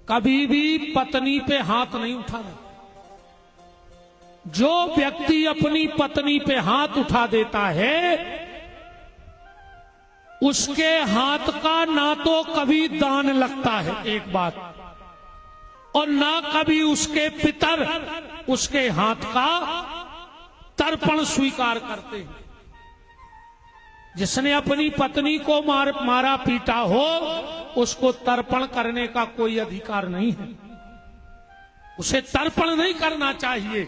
कभी भी पत्नी पे हाथ नहीं उठाना। जो व्यक्ति अपनी पत्नी पे हाथ उठा देता है उसके हाथ का ना तो कभी दान लगता है, एक बात, और ना कभी उसके पितर उसके हाथ का तर्पण स्वीकार करते हैं। जिसने अपनी पत्नी को मारा पीटा हो उसको तर्पण करने का कोई अधिकार नहीं है, उसे तर्पण नहीं करना चाहिए।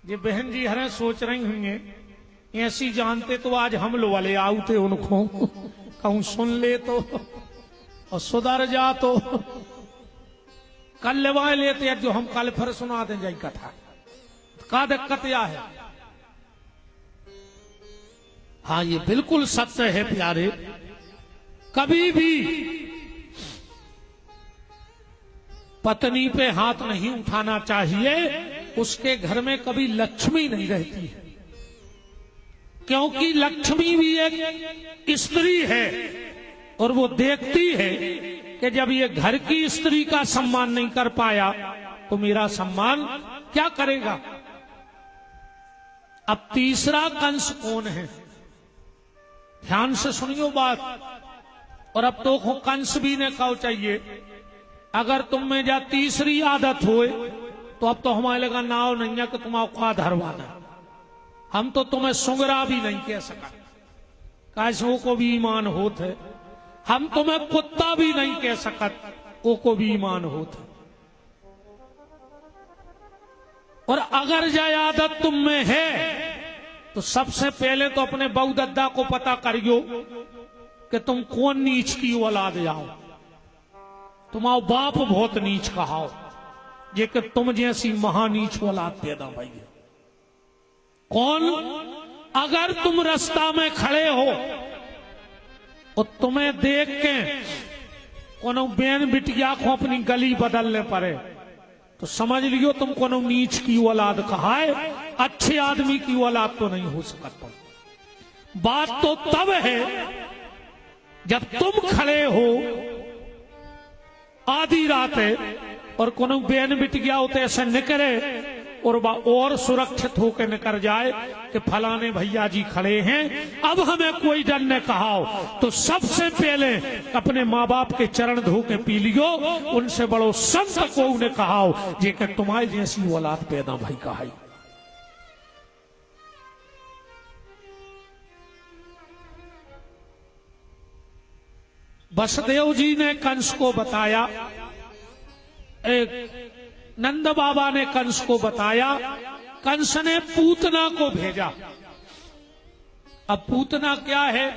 ये बहन जी हरे सोच रही होंगे ऐसी जानते तो आज हम लोग वाले आउते उनको कहूं सुन ले तो और सुधर जा तो कल लेवाए लेते जो हम कल फिर सुना दें जाई कथा का दिक्कत या है। हाँ ये बिल्कुल सत्य है प्यारे, कभी भी पत्नी पे हाथ नहीं उठाना चाहिए। उसके घर में कभी लक्ष्मी नहीं रहती है, क्योंकि लक्ष्मी भी एक स्त्री है और वो देखती है कि जब ये घर की स्त्री का सम्मान नहीं कर पाया तो मेरा सम्मान क्या करेगा। अब तीसरा कंस कौन है, ध्यान से सुनियो बात। और अब तो कंस भी ने कहो चाहिए अगर तुम में जा तीसरी आदत होए तो अब तो हमारे लगा नाव नहीं है कि तुम औका धरवाना। हम तो तुम्हें सुंगरा भी नहीं कह सका, कैसों को भी ईमान होत है। हम तुम्हें कुत्ता भी नहीं कह सकत, वो को भी ईमान होत है। और अगर यह आदत तुम में है तो सबसे पहले तो अपने बहू दद्दा को पता करियो कि तुम कौन नीच की औलाद आओ। तुम्हारा बाप बहुत नीच कहाओ ये कि तुम जैसी महानीच औलाद पैदा भाई। कौन? अगर तुम रास्ता में खड़े हो और तुम्हें देख के कोनो बेन बिटिया को अपनी गली बदलने पड़े तो समझ लियो तुम कोनो नीच की औलाद कहा है, अच्छे आदमी की औलाद तो नहीं हो सकता। बात तो तब है जब तुम खड़े हो आधी रात है और कोनो बेन बिटिया होते ऐसे निकले और सुरक्षित होकर निकल जाए कि फलाने भैया जी खड़े हैं, अब हमें कोई डर ने कहा तो सबसे पहले अपने माँ बाप के चरण धो के पी लियो। उनसे बड़ो संत को उन्हें कहा जे कि तुम्हारी जैसी औलाद पैदा भाई कहा। वसुदेव जी ने कंस को बताया, एक नंद बाबा ने कंस को बताया, कंस ने पूतना को भेजा। अब पूतना क्या है?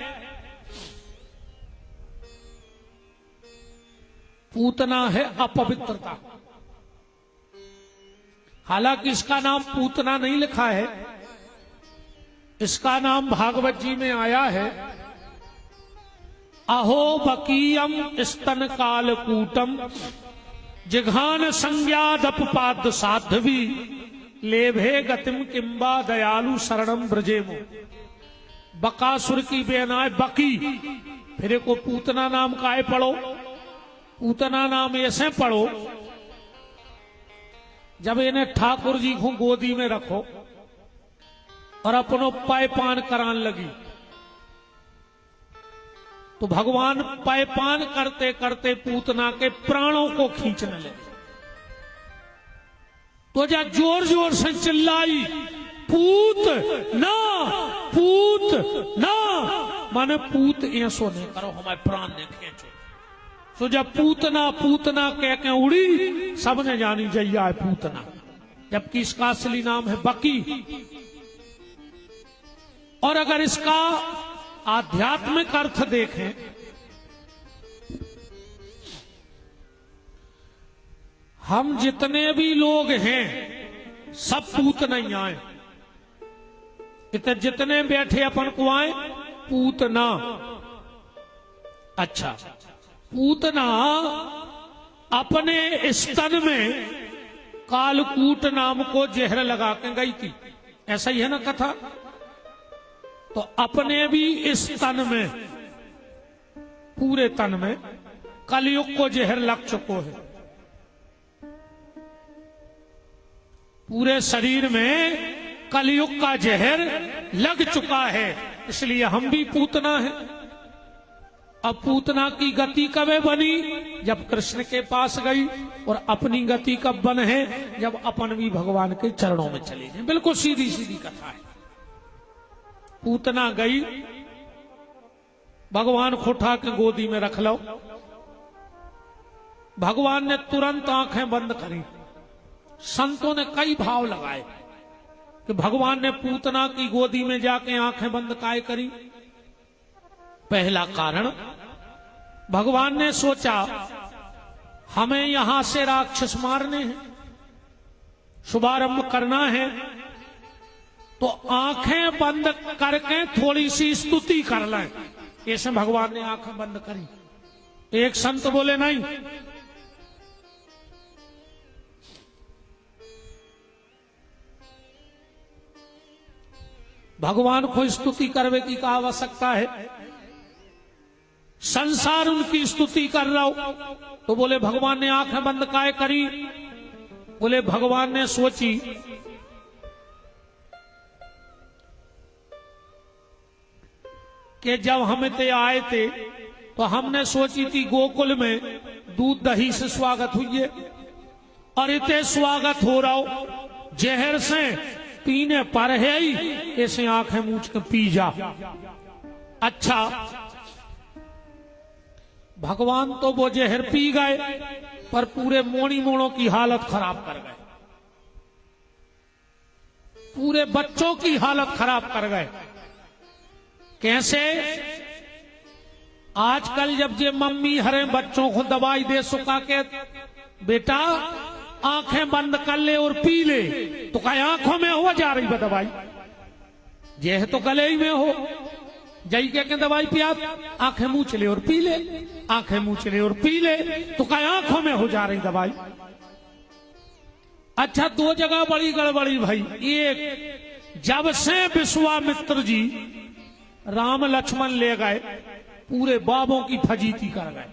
पूतना है अपवित्रता। हालांकि इसका नाम पूतना नहीं लिखा है, इसका नाम भागवत जी में आया है अहो बकीयम स्तन काल कूटम जिघान संज्ञादपाद साध्वी लेभे गतिम किंबा दयालु शरणम ब्रजेमो। बकासुर की बेनाए बकी, फिर को पूतना नाम काहे पढ़ो? पूतना नाम ऐसे पढ़ो जब इन्हें ठाकुर जी को गोदी में रखो और अपनो पायपान करान लगी तो भगवान पायपान करते करते पूतना के प्राणों को खींचने लगे। तो जब जोर जोर से चिल्लाई पूत ना, पूत ना, माने पूत ऐसो नहीं करो हमारे प्राण ने खींचो। तो जब पूतना पूतना कह के उड़ी सबने जानी जैया है पूतना, जबकि इसका असली नाम है बकी। और अगर इसका आध्यात्मिक अर्थ देखें हम जितने भी लोग हैं सब पूत नहीं आए, जितने बैठे अपन को आए पूतना। अच्छा, पूतना अपने स्तन में कालकूट नाम को जहर लगा के गई थी, ऐसा ही है ना कथा। तो अपने भी इस तन में, पूरे तन में कलयुग को जहर लग चुको है, पूरे शरीर में कलयुग का जहर लग चुका है, इसलिए हम भी पूतना है। अब पूतना की गति कब बनी? जब कृष्ण के पास गई। और अपनी गति कब बन है? जब अपन भी भगवान के चरणों में चले जाए। बिल्कुल सीधी सीधी कथा है। पूतना गई, भगवान को उठा के गोदी में रख लो। भगवान ने तुरंत आंखें बंद करी। संतों ने कई भाव लगाए कि भगवान ने पूतना की गोदी में जाके आंखें बंद काहे करी। पहला कारण, भगवान ने सोचा हमें यहां से राक्षस मारने हैं, शुभारंभ करना है, तो आंखें बंद करके थोड़ी सी स्तुति कर लें। ऐसे भगवान ने आंखें बंद करी। एक संत बोले नहीं, भगवान को स्तुति करने की क्या आवश्यकता है? संसार उनकी स्तुति कर रहा हो। तो बोले भगवान ने आंखें बंद काहे करी? बोले भगवान ने सोची कि जब हम ते आए थे तो हमने सोची थी गोकुल में दूध दही से स्वागत हुई है, और इतने स्वागत हो रहा हो जहर से पीने पर है ही, ऐसे आंखें मूछ के पी जा। अच्छा, भगवान तो वो जहर पी गए, पर पूरे मोणी मोड़ों की हालत खराब कर गए, पूरे बच्चों की हालत खराब कर गए। कैसे? आजकल जब जे मम्मी हरे बच्चों को दवाई दे सुखा के, बेटा आंखें बंद कर ले और पी ले, तो क्या आंखों में हो जा रही है दवाई? यह तो गले ही में हो। जई के दवाई पिया, आंखें मूछ ले और पी ले, आंखें मूछ ले और पी ले, तो क्या आंखों में हो जा रही दवाई? अच्छा, दो जगह बड़ी गड़बड़ी भाई। एक, जब से विश्वामित्र जी राम लक्ष्मण ले गए, पूरे बाबों की फजीती कर गए।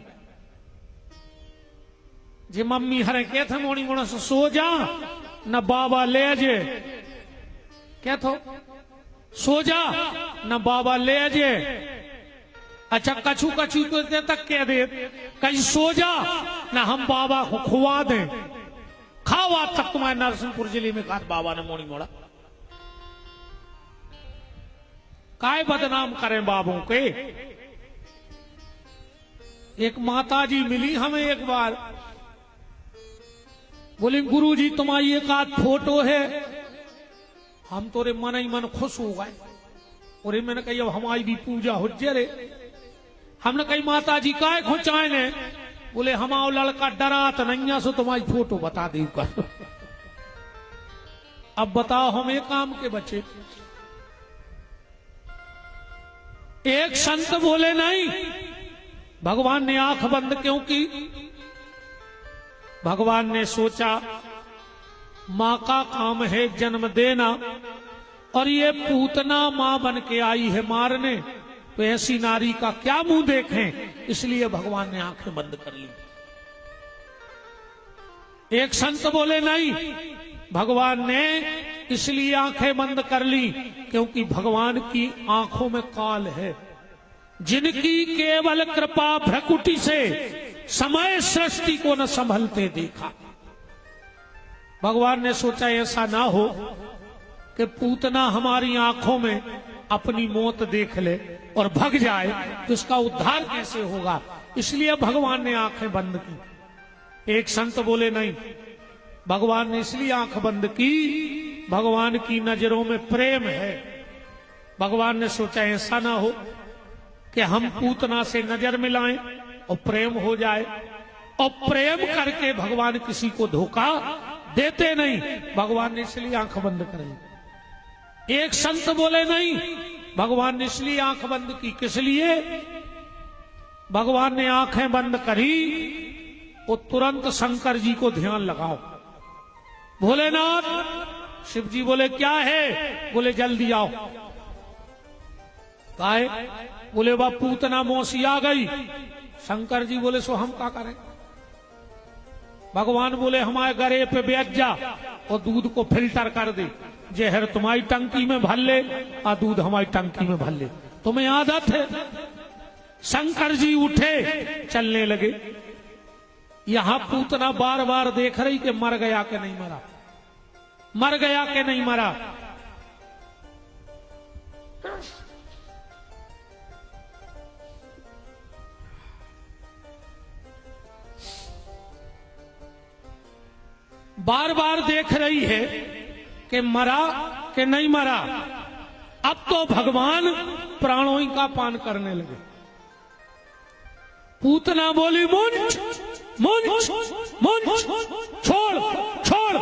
जे मम्मी हरे के थे मोनी मोना से सो जा, न बाबा ले जे, क्या थो सो जा, न बाबा ले जे। अच्छा, कछु कछु तो दे तक कह दे, कहीं सो जा, न हम बाबा को खुआ दें। खाओ आज तक तुम्हारे नरसिंहपुर जिले में कहा बाबा ने मोनी मोड़ा। काय बदनाम करें बाबों के? एक माता जी मिली हमें एक बार, बोली गुरुजी तुम्हारी एक आध फोटो है। हम तो रे मन ही मन खुश हो गए। और मैंने कही अब हमारी भी पूजा हो रे। हमने कही माता जी काय खुचाए ने? बोले हमारा लड़का डरा तो नहीं सो तुम्हारी फोटो बता दी कर। अब बताओ हम एक काम के बच्चे। एक संत बोले नहीं, भगवान ने आंख बंद क्यों की? भगवान ने सोचा मां का काम है जन्म देना, और ये पूतना मां बन के आई है मारने, तो ऐसी नारी का क्या मुंह देखें, इसलिए भगवान ने आंखें बंद कर ली। एक संत बोले नहीं, भगवान ने इसलिए आंखें बंद कर ली क्योंकि भगवान की आंखों में काल है। जिनकी केवल कृपा भ्रकुटी से समय सृष्टि को न संभलते देखा। भगवान ने सोचा ऐसा ना हो कि पूतना हमारी आंखों में अपनी मौत देख ले और भग जाए, तो इसका उद्धार कैसे होगा? इसलिए भगवान ने आंखें बंद की। एक संत बोले नहीं, भगवान ने इसलिए आंख बंद की, भगवान की नजरों में प्रेम है। भगवान ने सोचा ऐसा ना हो कि हम पूतना से नजर मिलाएं और प्रेम हो जाए, और प्रेम करके भगवान किसी को धोखा देते नहीं। भगवान ने इसलिए आंख बंद कर ली। एक संत बोले नहीं, भगवान ने इसलिए आंख बंद की। किस लिए? भगवान ने आंखें बंद करी और तुरंत शंकर जी को ध्यान लगाओ। भोलेनाथ, शिव जी बोले क्या है? बोले जल्दी आओ। काहे? बोले बा पूतना मौसी आ गई, शंकर जी बोले सो हम क्या करें? भगवान बोले हमारे गरे पे बैठ जा और दूध को फिल्टर कर दे, जहर तुम्हारी टंकी में भर ले और दूध हमारी टंकी में भर ले, तुम्हें आदत है। शंकर जी उठे, चलने लगे। यहां पूतना बार बार देख रही कि मर गया कि नहीं मरा, मर गया कि नहीं मरा। बार बार देख रही है कि मरा कि नहीं मरा। अब तो भगवान प्राणों का पान करने लगे। पूतना बोली मुंच मुंच मुंच, छोड़ छोड़।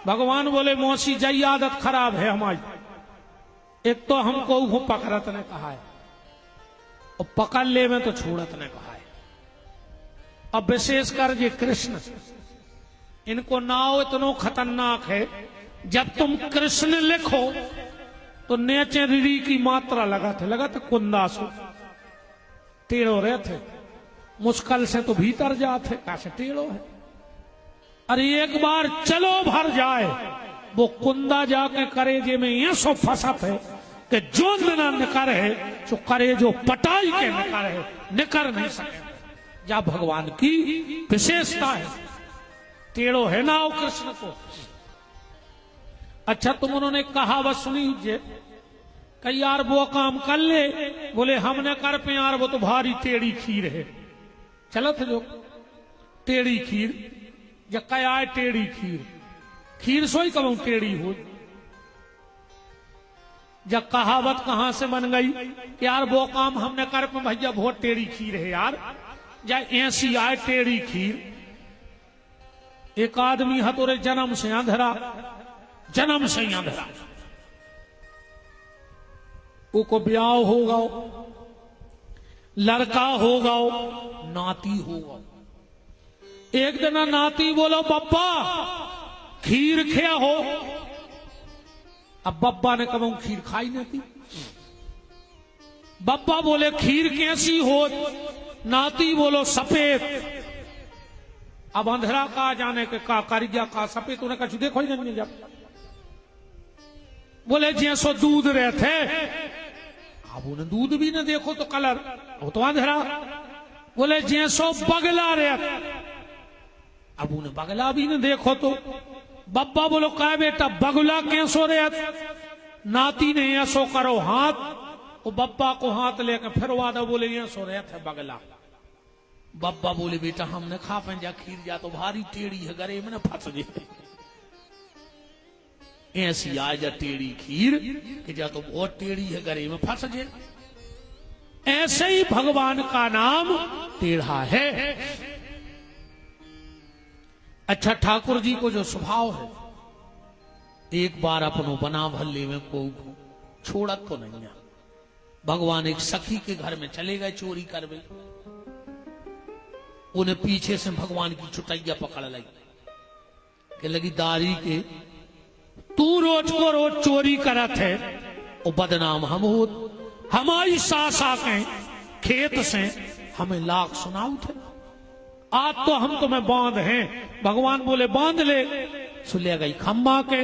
भगवान बोले मौसी जई आदत खराब है हमारी। एक तो हमको वो पकड़त ने कहा है और पकड़ ले में तो छोड़त ने कहा है। अब विशेषकर ये कृष्ण, इनको नाव इतनो खतरनाक है, जब तुम कृष्ण लिखो तो नेचे रीढ़ी की मात्रा लगा थे कुंदासो टेढ़ो रहे थे, मुश्किल से तो भीतर जाते, कैसे टेढ़ो है। अरे एक बार चलो भर जाए, वो कुंदा जाके करेजे में ये सो फंसत है कि जो ना निकर है जो करे जो पटाई के निकर है, निकर नहीं सके। या भगवान की विशेषता है, टेढ़ो है ना वो कृष्ण को। अच्छा तुम उन्होंने कहावत सुनी जे कई यार वो काम कर ले, बोले हमने कर पे यार वो तो भारी टेढ़ी खीर है। चलत जो टेढ़ी खीर या क्या है टेढ़ी खीर, खीर सोई कहूं टेढ़ी हो। जब कहावत कहां से बन गई कि यार वो काम हमने कर पे भैया बहुत टेढ़ी खीर है यार, या ऐसी आए टेढ़ी खीर। एक आदमी हतोरे जन्म से अंधरा, जन्म से अंधरा, उको ब्याह होगा, लड़का होगा, नाती होगा। एक दिन नाती बोलो बब्बा खीर खे हो। अब बब्बा ने कहा खीर खाई नहीं थी। बब्बा बोले खीर कैसी हो? नाती बोलो सफेद। अब अंधेरा का जाने के का कारिया का सफेद, उन्हें कछु देखो ही नहीं। जब बोले जैसो दूध रहे थे, अब उन्हें दूध भी न देखो तो कलर, वो तो अंधेरा। बोले जैसो बगला रहे, अब उन्हें बगला भी न देखो तो। बब्बा बोलो क्या बेटा बगला कैसो रहे? नाती ने ऐसो करो हाथ, वो बब्बा को हाथ लेकर फिर वादा बोले ऐसो रहे थे बगला। बब्बा बोले बेटा हमने खा पे जा खीर, जा तो भारी टेढ़ी है, गरे में फंस गई। ऐसी आ जा टेढ़ी खीर कि जा तो बहुत टेढ़ी है, गरे में फंस गए। ऐसे ही भगवान का नाम टेढ़ा है। अच्छा ठाकुर जी को जो स्वभाव है, एक बार अपनो बना भल्ले में को छोड़त तो नहीं है। भगवान एक सखी के घर में चले गए चोरी करवे, उन्हें पीछे से भगवान की चुटैया पकड़ लगी कि लगी दारी के तू रोज को रोज चोरी करत है, वो बदनाम हम हो। हमारी सास आके खेत से हमें लाख सुनाऊ थे, आज तो हम तुम्हें बांध हैं। भगवान बोले बांध ले, सुले गई खम्बा के।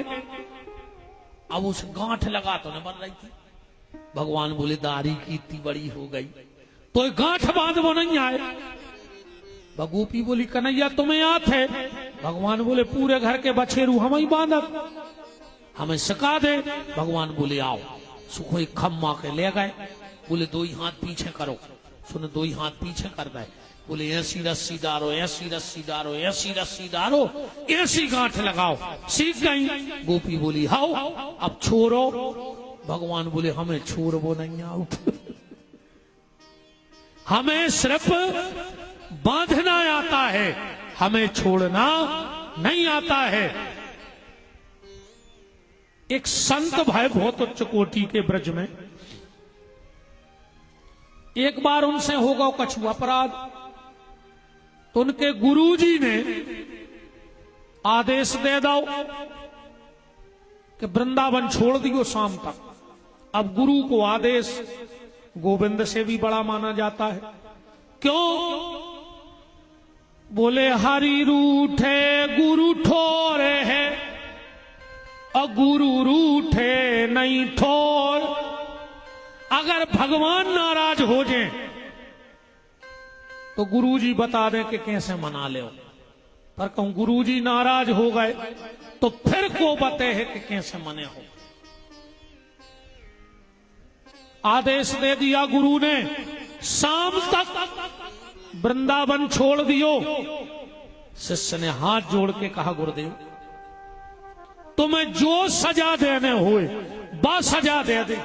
अब उस गांठ लगा तो न बन रही थी। भगवान बोले दारी की इतनी बड़ी हो गई तो गांठ बांध वो नहीं आए। बगोपी बोली कन्हैया तुम्हें याद है? भगवान बोले पूरे घर के बछेरू हम ही बांधब, हमें सिखा दे। भगवान बोले आओ, सुखो एक खम्मा के ले गए। बोले दो ही हाथ पीछे करो, सुने दो ही हाथ पीछे कर दे। बोले ऐसी रस्सी डारो, ऐसी रस्सी डारो, ऐसी रस्सी डारो, ऐसी गांठ लगाओ। सीख गई। गोपी बोली हाओ अब छोड़ो। भगवान बोले हमें छोड़ वो नहीं आओ, हमें सिर्फ बांधना आता है, हमें छोड़ना नहीं आता है। एक संत भाई बहुत उच्च कोटि के ब्रज में, एक बार उनसे होगा कछु अपराध, तो उनके गुरुजी ने आदेश दे दो कि वृंदावन छोड़ दियो शाम तक। अब गुरु को आदेश गोविंद से भी बड़ा माना जाता है। क्यों? बोले हरि रूठे गुरु ठोरे है और गुरु रूठे नहीं ठोर। अगर भगवान नाराज हो जाए तो गुरुजी बता दें कि कैसे मना ले, पर कहूं गुरुजी नाराज हो गए तो फिर को बते है कि कैसे मने हो। आदेश दे दिया गुरु ने, शाम तक वृंदावन छोड़ दियो। शिष्य ने हाथ जोड़ के कहा गुरुदेव तुम्हें जो सजा देने हुए बा सजा दे दे,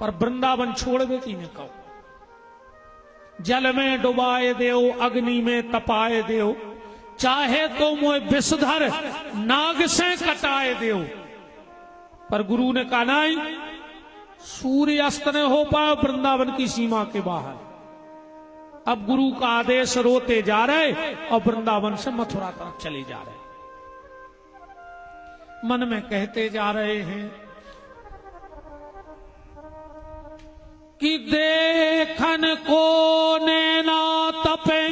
पर वृंदावन छोड़ दे की ने कहो। जल में डुबाए देओ, अग्नि में तपाए देओ, चाहे तो मोए विषधर नाग से कटाए देओ। पर गुरु ने कहा नहीं, सूर्य अस्त न हो पाए वृंदावन की सीमा के बाहर। अब गुरु का आदेश रोते जा रहे और वृंदावन से मथुरा तरफ चले जा रहे। मन में कहते जा रहे हैं कि देखन को नैना तपे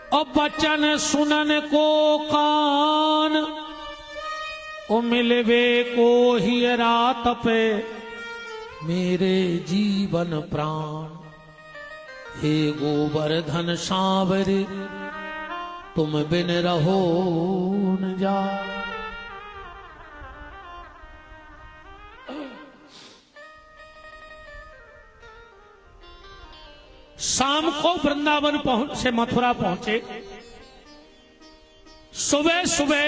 और बचन सुनन को कान, ओ मिलवे को हियरा तपे मेरे जीवन प्राण। हे गोवर्धन सांवरे तुम बिन रहो न जा। शाम को वृंदावन से मथुरा पहुंचे। सुबह सुबह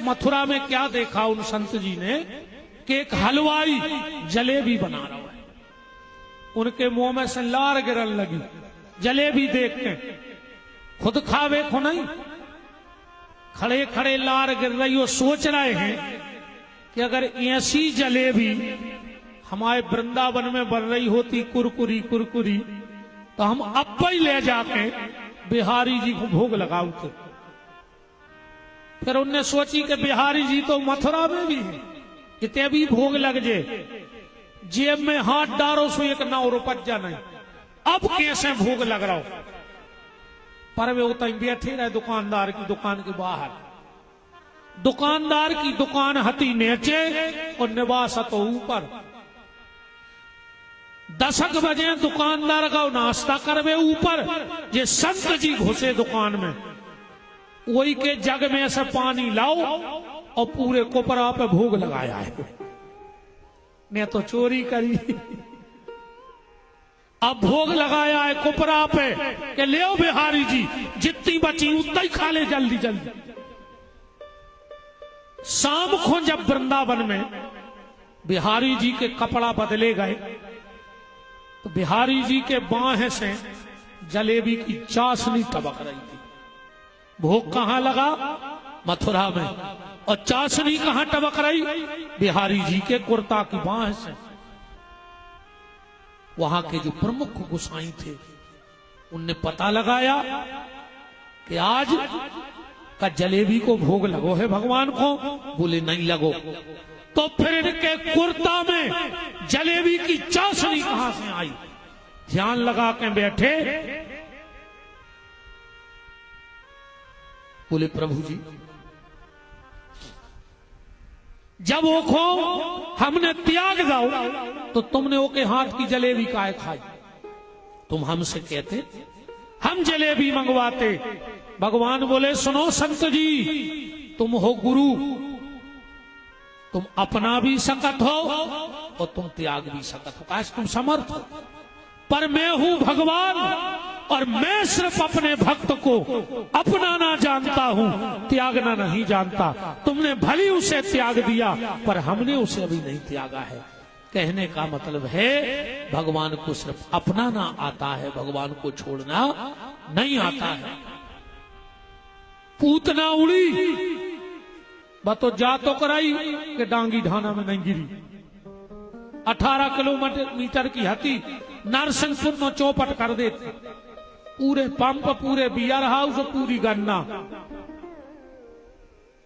मथुरा में क्या देखा उन संत जी ने कि एक हलवाई जलेबी बना रहा है। उनके मुंह में से लार गिरन लगी जलेबी देख के। खुद खावे को नहीं, खड़े खड़े लार गिर रही हो। सोच रहे हैं कि अगर ऐसी जलेबी हमारे वृंदावन में बन रही होती कुरकुरी कुरकुरी तो हम अब ही ले जाके बिहारी जी को भोग लगाते। फिर उनने सोची कि बिहारी जी तो मथुरा में भी है, इतने भी भोग लग जे, जेब में हाथ डालो सो एक 9 रुपया नहीं, अब कैसे भोग लग रहा हो। पर वे उतई बैठे रहे दुकानदार की दुकान के बाहर। दुकानदार की दुकान हती नीचे और निवास तो ऊपर। 10 बजे दुकानदार का नाश्ता करवे ऊपर। ये संत जी घुसे दुकान में, वही के जग में से पानी लाओ और पूरे कोपरा पे भोग लगाया है। ने तो चोरी करी, अब भोग लगाया है कोपरा पे कि ले बिहारी जी जितनी बची उतना ही खा ले जल्दी जल्दी। शाम को जब वृंदावन में बिहारी जी के कपड़ा बदले गए तो बिहारी जी के बाहें से जलेबी की चाशनी टपक रही थी। भोग कहां लगा? मथुरा में। और चाशनी कहां टपक रही? बिहारी जी के कुर्ता की बाहें से। वहां के जो प्रमुख गोसाई थे उनने पता लगाया कि आज का जलेबी को भोग लगो है भगवान को। बोले नहीं लगो। तो फिर इनके कुर्ता में जलेबी की चाशनी कहां से आई? ध्यान लगा के बैठे। बोले प्रभु जी जब वो खो हमने त्याग दाओ तो तुमने ओके हाथ की जलेबी काहे खाई? तुम हमसे कहते हम जलेबी मंगवाते। भगवान बोले सुनो संत जी, तुम हो गुरु, तुम अपना भी सकत हो और तुम त्याग भी सकत हो। काश तुम समर्थ हो, पर मैं हूं भगवान और मैं सिर्फ अपने भक्त को अपनाना जानता हूं, त्यागना नहीं जानता। तुमने भली उसे त्याग दिया पर हमने उसे अभी नहीं त्यागा है। कहने का मतलब है भगवान को सिर्फ अपनाना आता है, भगवान को छोड़ना नहीं आता है। पूतना उड़ी बतो जा तो कराई कि डांगी ढाना में नहीं गिरी। 18 किलोमीटर की हती नरसिंहपुर में चौपट कर देते। पूरे पंप, पूरे बियर हाउस, पूरी गन्ना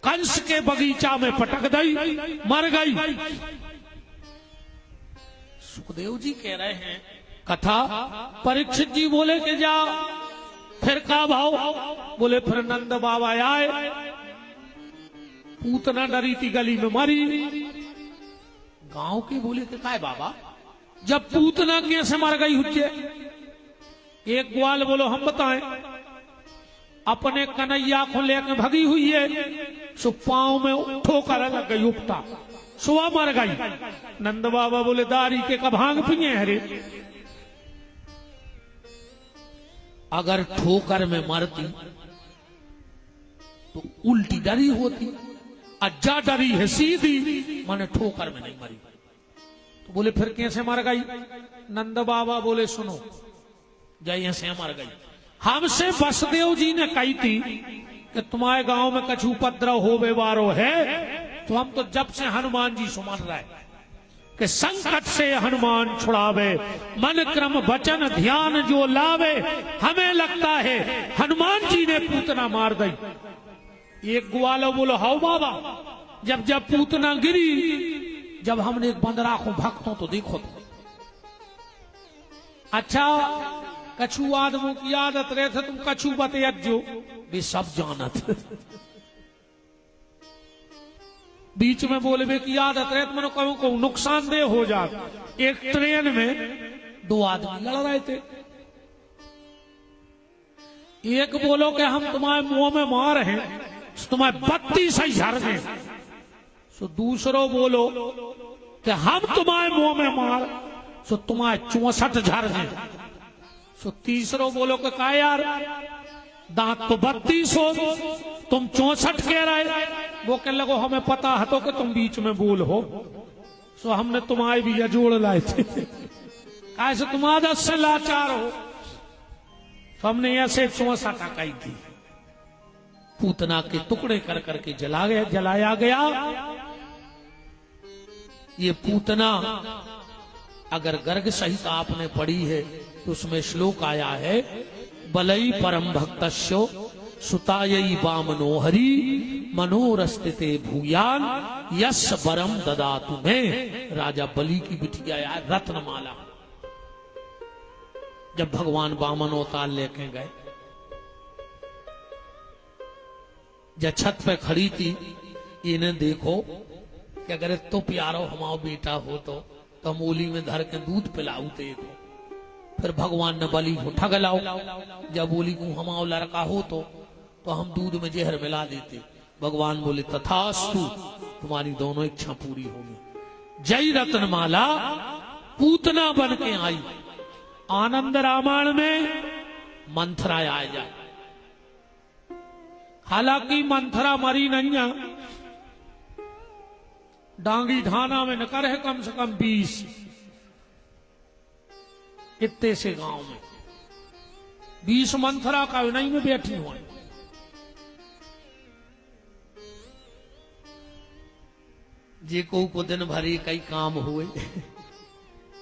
कंस के बगीचा में पटक गई, मर गई। सुखदेव जी कह रहे हैं कथा। परीक्षित जी बोले कि जा फिर का भाव? बोले फिर नंद बाबा आए, पूतना डरी थी गली में मरी। गांव के बोले कि काय बाबा, जब पूतना कैसे मर गई हुज्जे? एक ग्वाल बोलो हम बताएं, अपने कन्हैया को लेकर भगी हुई है, सो पांव में ठोकर लग गई उपटा, सुबह मर गई। नंद बाबा बोले दारी के का भांग पिए हरे, अगर ठोकर में मरती तो उल्टी डरी होती, अज्जा डरी है सीधी, माने ठोकर में नहीं मरी। तो बोले फिर कैसे मर गई? नंद बाबा बोले सुनो, जय से मर गई। हमसे वसुदेव जी ने कही थी कि तुम्हारे गांव में कछु उपद्रव हो बेवारो है, तो हम तो जब से हनुमान जी सुमन रहे कि संकट से हनुमान छुड़ावे, मन क्रम वचन ध्यान जो लावे। हमें लगता है हनुमान जी ने पूतना मार दी। एक ग्वालो बोलो हाउ बाबा, जब जब पूतना गिरी, जब हमने एक बंदरा को भक्तों तो देखो तो अच्छा, कछु आदमों की आदत रहे थे, तुम कछु बते जो भी सब जानत बीच में बोलबे की आदत रहे तो मैंने कहूं को नुकसानदेह हो जात। एक ट्रेन में दो आदमी लड़ रहे थे, एक बोलो कि हम तुम्हारे मुंह में मार हैं, तुम्हारे 32 ही झर गए। सो दूसरो बोलो कि हम तुम्हारे मुंह में मार, सो तुम्हारे 64 झर गए। सो तीसरो बोलो कि का यार, दांत तो 32 हो, तुम 64 कह रहे। वो कह लगो हमें पता है तो कि तुम बीच में बोल हो, सो हमने तुम्हारे भी जोड़ लाए थे, कैसे तुम आदत से लाचार हो, तो हमने ऐसे 64 टकाई थी। पूतना के टुकड़े कर करके जलाया गया। ये पूतना अगर गर्ग सहित आपने पढ़ी है तो उसमें श्लोक आया है, बलई परम भक्तस्यो सुतायई वामनोहरी मनोरस्तिते भूयान यश वरम ददा तुम्हें। राजा बलि की बिटिया यार रत्नमाला, जब भगवान वामन अवतार लेके गए, जब छत पे खड़ी थी, इन्हें देखो कि अगर तो प्यारो हमारा बेटा हो तो हम ओली में धर के दूध पिलाऊ देखो। फिर भगवान ने बलि को ठग लाओ, जब बोली को हमारा लड़का हो तो हम दूध में जहर मिला देते। भगवान बोले तथास्तु, तुम्हारी दोनों इच्छा पूरी होगी। जय रत्नमाला पूतना बन के आई। आनंद रामायण में मंथरा आ जाए, हालांकि मंथरा मरी नहीं है, डांगी ढाना में नकर है कम से कम 20 इतने से गांव में 20 मंथरा का नहीं में बैठी हुई। जे को दिन भरी कई काम हुए,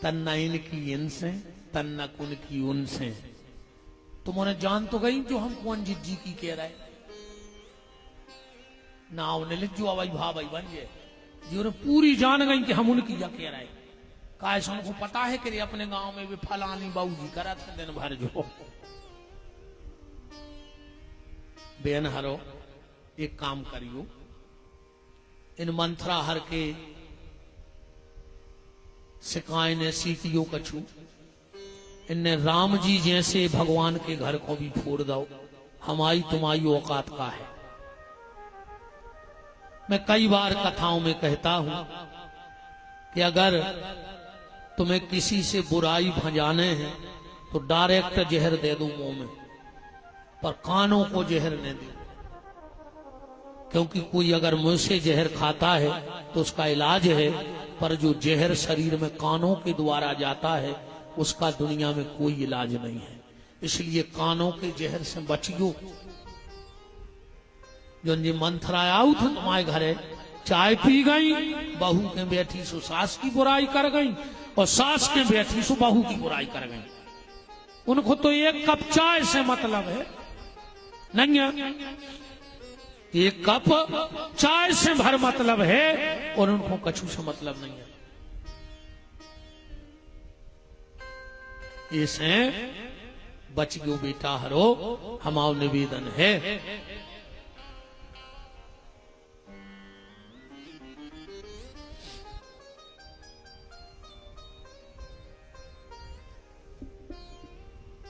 तन्ना इनकी इनसे तन्ना कुन की उनसे। तुमने जान तो गई जो हम कौन जी की कह रहे, नाव ने लिख जो भाई भा भाई बन गए जी, उन्हें पूरी जान गई कि हम उनकी या कह रहे। काश उनको पता है कि अपने गांव में भी फलानी बाबू जी करा था दिन भर जो। बेन हरो एक काम करियो, इन मंथरा हर के सिकाए ने सीतियों कछु, इनने राम जी जैसे भगवान के घर को भी फोड़ दो, हमारी तुम्हारी औकात का है। मैं कई बार कथाओं में कहता हूं कि अगर तुम्हें किसी से बुराई भंजाने हैं तो डायरेक्ट जहर दे दो मुंह में, पर कानों को जहर न दे, क्योंकि कोई अगर मुंह से जहर खाता है तो उसका इलाज है, पर जो जहर शरीर में कानों के द्वारा जाता है उसका दुनिया में कोई इलाज नहीं है। इसलिए कानों के जहर से बचियो। जो जी मंथरा आऊ थे तुम्हारे घरे, चाय पी गई, बहू के बैठी सो सास की बुराई कर गई, और सास के बैठी सो बहू की बुराई कर गई। उनको तो एक कप चाय से मतलब है नहीं है, एक कप चाय से भर मतलब है, और उनको कछु से मतलब नहीं है। इसे बच गयो बेटा हरो हमारो निवेदन है।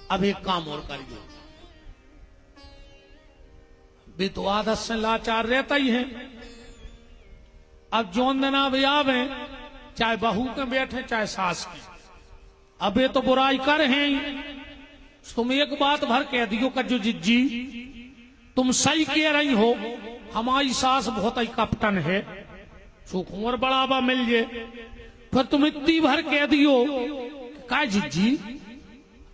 अब एक काम और करिए, वे तो आदत से लाचार रहता ही है। अब जौन दिना भी आवे, चाहे बहू के बैठे चाहे सास के, अब ये तो बुराई कर हैं। तुम एक बात भर कह दियो कि जो जिज्जी तुम सही कह रही हो, हमारी सास बहुत ही कपटन है, सुख और बढ़ावा मिल जाए। फिर तुम इतनी भर कह दियो का जिज्जी,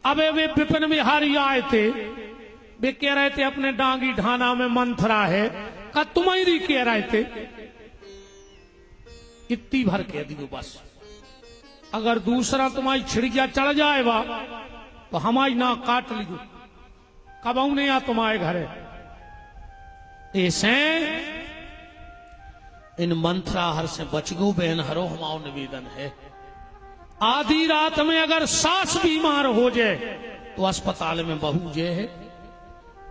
अबे वे विपिन बिहारी आए थे, वे कह रहे थे अपने डांगी ढाना में मंथरा है, का तुम्हारी कह रहे थे। इतनी भर कह दियो बस। अगर दूसरा तुम्हारी छिड़किया चढ़ जाएगा तो हमारी नाक काट लियो, कब आऊने या तुम्हारे घर ऐसे। इन मंथरा हर से बच गो बहन हरो हमारो निवेदन है। आधी रात में अगर सास बीमार हो जाए तो अस्पताल में बहू जे है,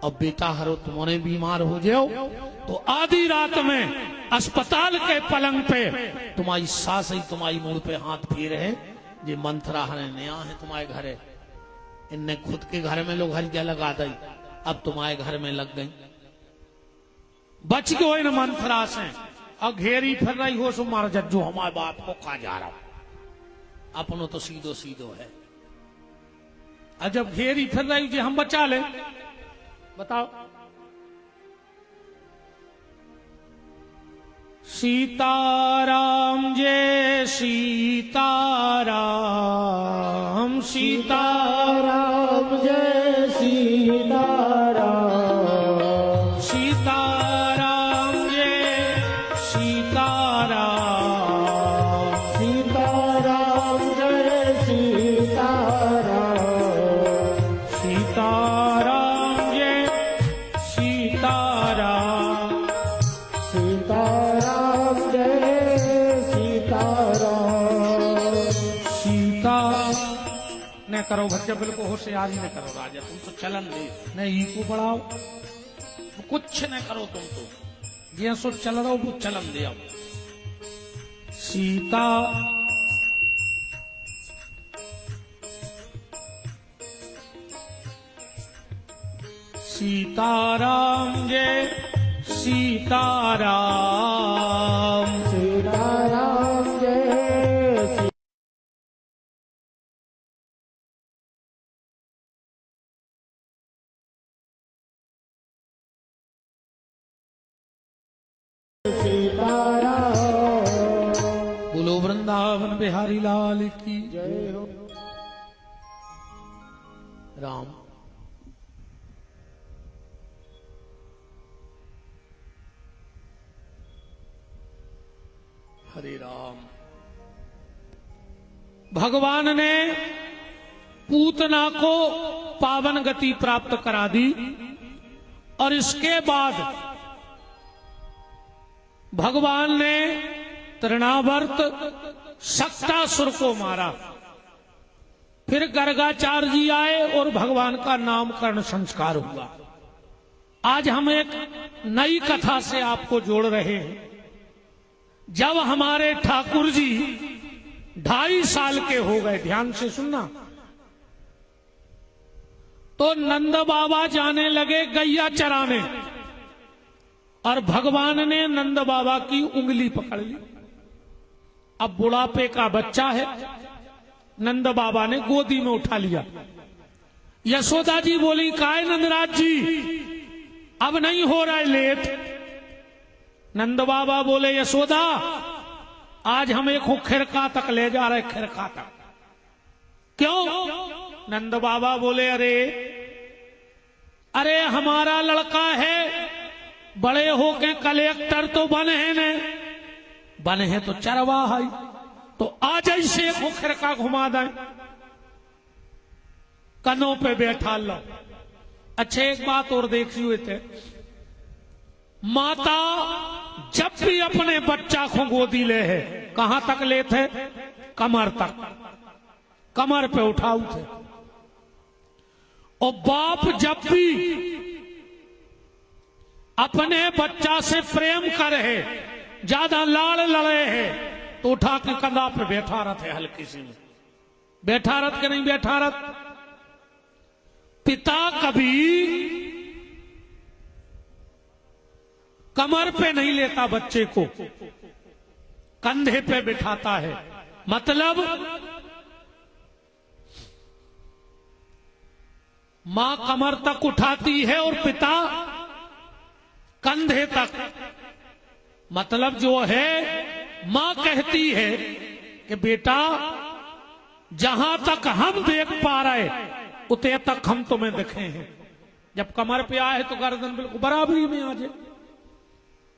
अब बेटा हरो तुम्हारे बीमार हो जाओ तो आधी रात में अस्पताल के पलंग पे तुम्हारी सास ही तुम्हारी मुंह पे हाथ फेरे है। ये मंथरा हरे नया है तुम्हारे घरे, इनने खुद के घर में लोग हल्का लगा दी, अब तुम्हारे घर में लग गई। बच गयो इन मंथरा से। अब घेरी फिर रही हो सो मार जज्जो हमारे बाप को खा जा रहा, अपनों तो सीधो सीधो है। अब जब घेरी फिर रही जी हम बचा ले, बताओ। सीताराम जय सीताराम, सीताराम जय सीताराम, सीताराम जय सीताराम, सीताराम जय सीताराम, सीताराम जय सीताराम, सीताराम जय सीताराम। सीता न करो बच्चे, बिल्कुल होशियारी न करो राजा, तुम तो चलन दे न ई को बढ़ाओ, कुछ न करो तुम तो ये सो चल रहा हो वो चलन दे। अब सीता सीताराम जय सीताराम, सीताराम जय सीताराम। बोलो वृंदावन बिहारी लाल की जय हो। राम हरे राम। भगवान ने पूतना को पावन गति प्राप्त करा दी और इसके बाद भगवान ने तृणावर्त सक्तासुर को मारा। फिर गर्गाचार्य जी आए और भगवान का नामकरण संस्कार हुआ। आज हम एक नई कथा से आपको जोड़ रहे हैं। जब हमारे ठाकुर जी 2.5 साल के हो गए, ध्यान से सुनना, तो नंद बाबा जाने लगे गैया चराने और भगवान ने नंद बाबा की उंगली पकड़ ली। अब बुढ़ापे का बच्चा है, नंद बाबा ने गोदी में उठा लिया। यशोदा जी बोली, काय नंदराज जी अब नहीं हो रहा है लेट। नंद बाबा बोले, यशोदा आज हम एक खिरका तक ले जा रहे, खिरका तक। क्यों? नंद बाबा बोले, अरे हमारा लड़का है, बड़े होके कलेक्टर तो बने हैं ने, बने हैं तो चरवाहा है, तो आज ऐसे एक खिरका घुमा दें, कनों पे बैठा लो। अच्छे एक बात और देख हुए थे, माता जब भी अपने बच्चा को गोदी ले है, कहां तक ले थे? कमर तक, कमर पे उठाऊ थे। और बाप जब भी अपने बच्चा से प्रेम करे है, ज्यादा लाड़ लड़े है, तो उठा के कंधा पे बैठा रहते हल्की सी में, बैठा रथ के नहीं बैठा रथ। पिता कभी कमर पे नहीं लेता बच्चे को, कंधे पे बिठाता है। मतलब मां कमर तक उठाती है और पिता कंधे तक। मतलब जो है मां कहती है कि बेटा जहां तक हम देख पा रहे उतने तक हम तुम्हें देखे हैं, जब कमर पे आए तो गर्दन बिल्कुल बराबरी में आ जाए।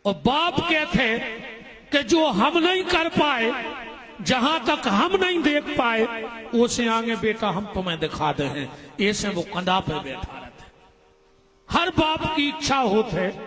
और बाप कहते कि जो हम नहीं कर पाए, जहां तक हम नहीं देख पाए, उसे आगे बेटा हम तुम्हें दिखा दे हैं। ऐसे वो कंधा पे बैठा रहते। हर बाप की इच्छा होती है